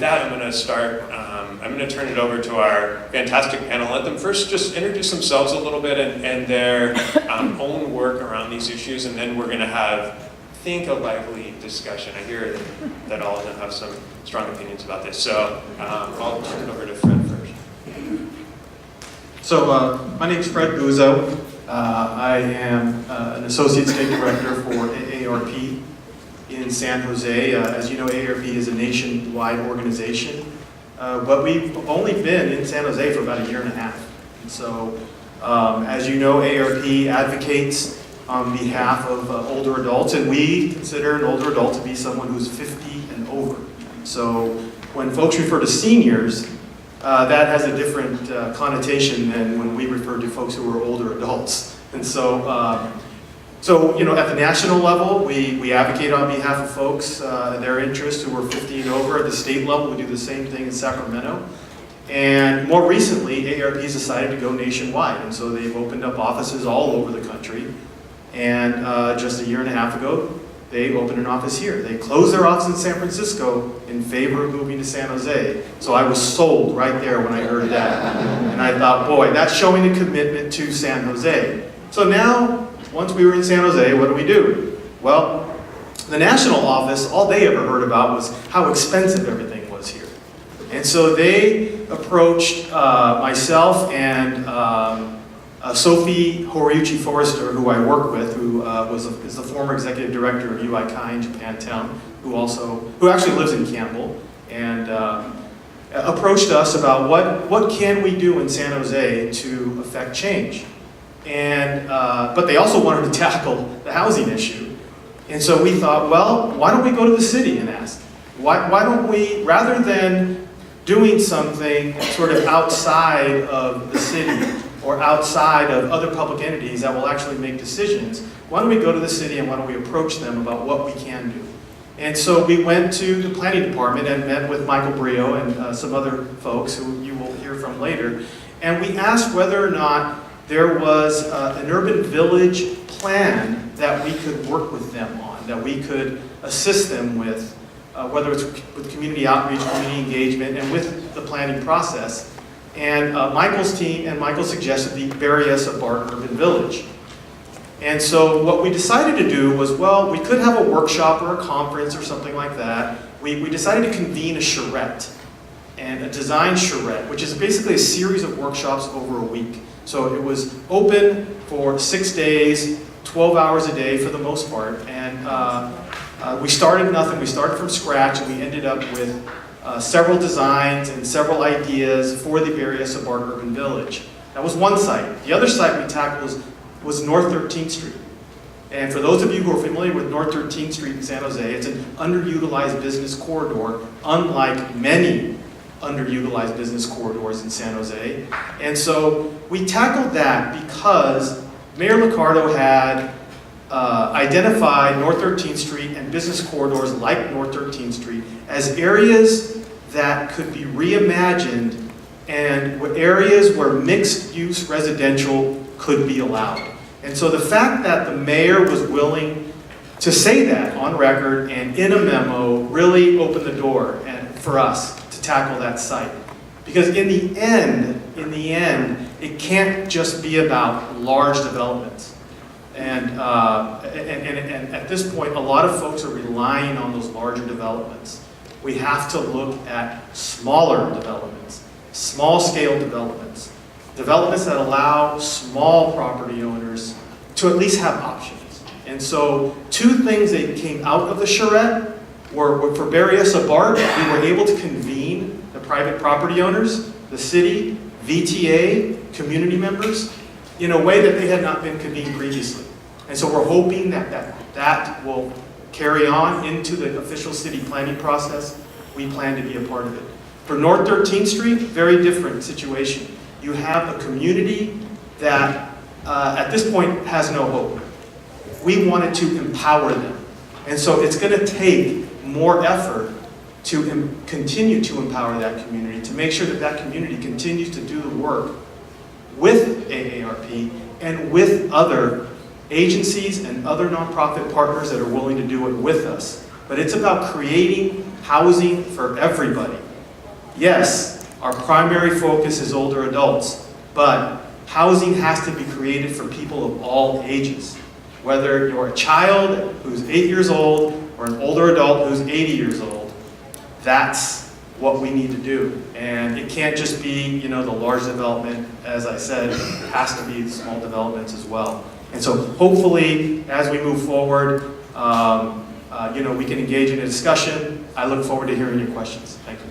that, I'm going to start. I'm going to turn it over to our fantastic panel. Let them first just introduce themselves a little bit and their own work around these issues, and then we're going to have, I think, a lively discussion. I hear that all of them have some strong opinions about this. So I'll turn it over to Fred first. So my name is Fred Buzo. I am an Associate State Director for AARP in San Jose. As you know, AARP is a nationwide organization, but we've only been in San Jose for about a year and a half. And so, as you know, AARP advocates on behalf of older adults, and we consider an older adult to be someone who's 50 and over. So when folks refer to seniors, that has a different connotation than when we refer to folks who are older adults. And so, you know, at the national level, we advocate on behalf of folks, their interests who are 50 and over. At the state level, we do the same thing in Sacramento. And more recently, AARP has decided to go nationwide. And so they've opened up offices all over the country. And just a year and a half ago, they opened an office here. They closed their office in San Francisco in favor of moving to San Jose. So I was sold right there when I heard that. And I thought, boy, that's showing a commitment to San Jose. So now, once we were in San Jose, what do? Well, the national office, all they ever heard about was how expensive everything was here. And so they approached myself and Sophie Horiuchi Forrester, who I work with, who is the former executive director of UI Kai in Japantown, who actually lives in Campbell, and approached us about what can we do in San Jose to affect change. And but they also wanted to tackle the housing issue, and so we thought, well, why don't we go to the city and ask? Why don't we, rather than doing something sort of outside of the city or outside of other public entities that will actually make decisions, why don't we go to the city and why don't we approach them about what we can do? And so we went to the planning department and met with Michael Brio and some other folks who you will hear from later, and we asked whether or not there was an urban village plan that we could work with them on, that we could assist them with, whether it's with community outreach, community engagement, and with the planning process. And Michael's team and Michael suggested the Berryessa Bart Urban Village. And so what we decided to do was, well, we could have a workshop or a conference or something like that. We decided to convene a charette, and a design charette, which is basically a series of workshops over a week. So it was open for 6 days, 12 hours a day for the most part. And we started nothing, we started from scratch, and we ended up with several designs and several ideas for the Berryessa Bart Urban Village. That was one site. The other site we tackled was North 13th Street. And for those of you who are familiar with North 13th Street in San Jose, it's an underutilized business corridor, unlike many underutilized business corridors in San Jose. And so we tackled that because Mayor Liccardo had identified North 13th Street and business corridors like North 13th Street as areas that could be reimagined and areas where mixed-use residential could be allowed. And so the fact that the mayor was willing to say that on record and in a memo really opened the door for us to tackle that site. Because in the end, it can't just be about large developments. And at this point, a lot of folks are relying on those larger developments. We have to look at smaller developments, small-scale developments, developments that allow small property owners to at least have options. And so, two things that came out of the charrette were for Berryessa Bart, we were able to convene the private property owners, the city, VTA, community members, in a way that they had not been convened previously. And so we're hoping that will carry on into the official city planning process. We plan to be a part of it. For North 13th Street, very different situation. You have a community that at this point has no hope. We wanted to empower them. And so it's going to take more effort to continue to empower that community, to make sure that that community continues to do the work with AARP and with other agencies and other nonprofit partners that are willing to do it with us. But it's about creating housing for everybody. Yes, our primary focus is older adults, but housing has to be created for people of all ages. Whether you're a child who's 8 years old or an older adult who's 80 years old, that's what we need to do. And it can't just be, the large development, as I said, it has to be the small developments as well. And so hopefully, as we move forward, we can engage in a discussion. I look forward to hearing your questions. Thank you.